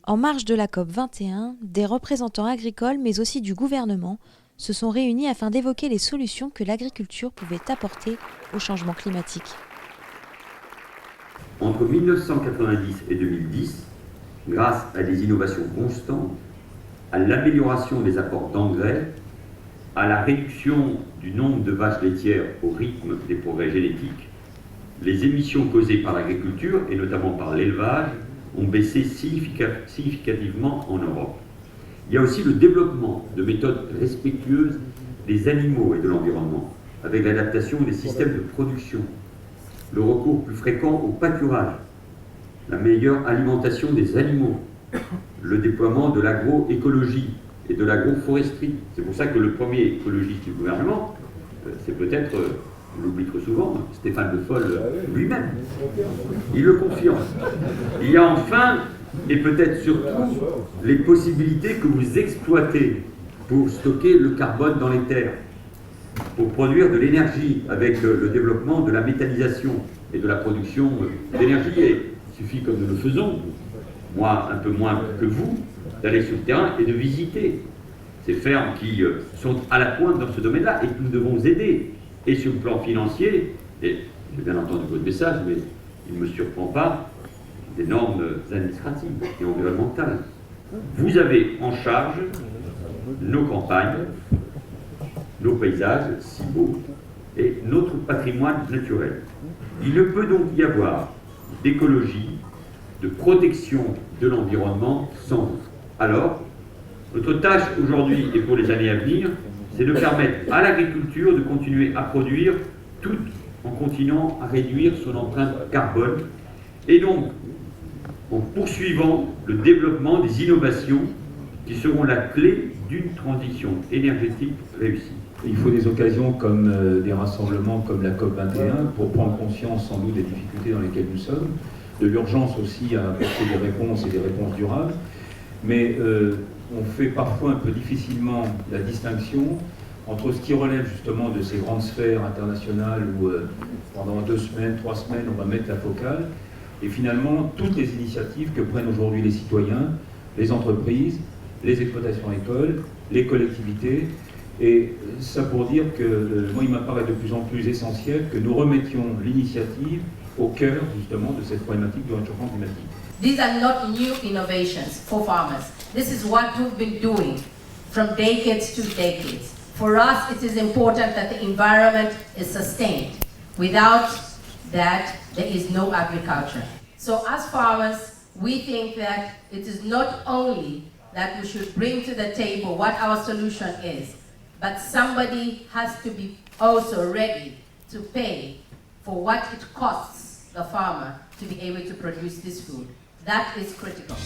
En marge de la COP 21, des représentants agricoles mais aussi du gouvernement se sont réunis afin d'évoquer les solutions que l'agriculture pouvait apporter au changement climatique. Entre 1990 et 2010, grâce à des innovations constantes, à l'amélioration des apports d'engrais, à la réduction du nombre de vaches laitières au rythme des progrès génétiques, les émissions causées par l'agriculture, et notamment par l'élevage, ont baissé significativement en Europe. Il y a aussi le développement de méthodes respectueuses des animaux et de l'environnement, avec l'adaptation des systèmes de production, le recours plus fréquent au pâturage, la meilleure alimentation des animaux, le déploiement de l'agroécologie et de l'agroforesterie. C'est pour ça que le premier écologiste du gouvernement, c'est peut-être, on l'oublie trop souvent, Stéphane Le Foll lui-même. Il le confirme. Il y a enfin, et peut-être surtout, les possibilités que vous exploitez pour stocker le carbone dans les terres, pour produire de l'énergie avec le développement de la méthanisation et de la production d'énergie. Et il suffit, comme nous le faisons, moi un peu moins que vous, d'aller sur le terrain et de visiter ces fermes qui sont à la pointe dans ce domaine-là et que nous devons aider. Et sur le plan financier, et j'ai bien entendu votre message, mais il ne me surprend pas, des normes administratives et environnementales. Vous avez en charge nos campagnes, nos paysages si beaux et notre patrimoine naturel. Il ne peut donc y avoir d'écologie, de protection de l'environnement sans vous. Alors, notre tâche aujourd'hui et pour les années à venir, c'est de permettre à l'agriculture de continuer à produire tout en continuant à réduire son empreinte carbone et donc en poursuivant le développement des innovations qui seront la clé d'une transition énergétique réussie. Il faut des occasions comme des rassemblements comme la COP 21 pour prendre conscience sans doute des difficultés dans lesquelles nous sommes, de l'urgence aussi à apporter des réponses et des réponses durables, mais on fait parfois un peu difficilement la distinction entre ce qui relève justement de ces grandes sphères internationales où pendant 2 semaines, 3 semaines, on va mettre la focale, et finalement toutes les initiatives que prennent aujourd'hui les citoyens, les entreprises, les exploitations agricoles, les collectivités. Et ça pour dire que moi il m'apparaît de plus en plus essentiel que nous remettions l'initiative au cœur justement de cette problématique du réchauffement climatique. These are not new innovations for farmers. This is what we've been doing from decades to decades. For us, it is important that the environment is sustained. Without that, there is no agriculture. So as farmers, we think that it is not only that we should bring to the table what our solution is, but somebody has to be also ready to pay for what it costs the farmer to be able to produce this food. That is critical.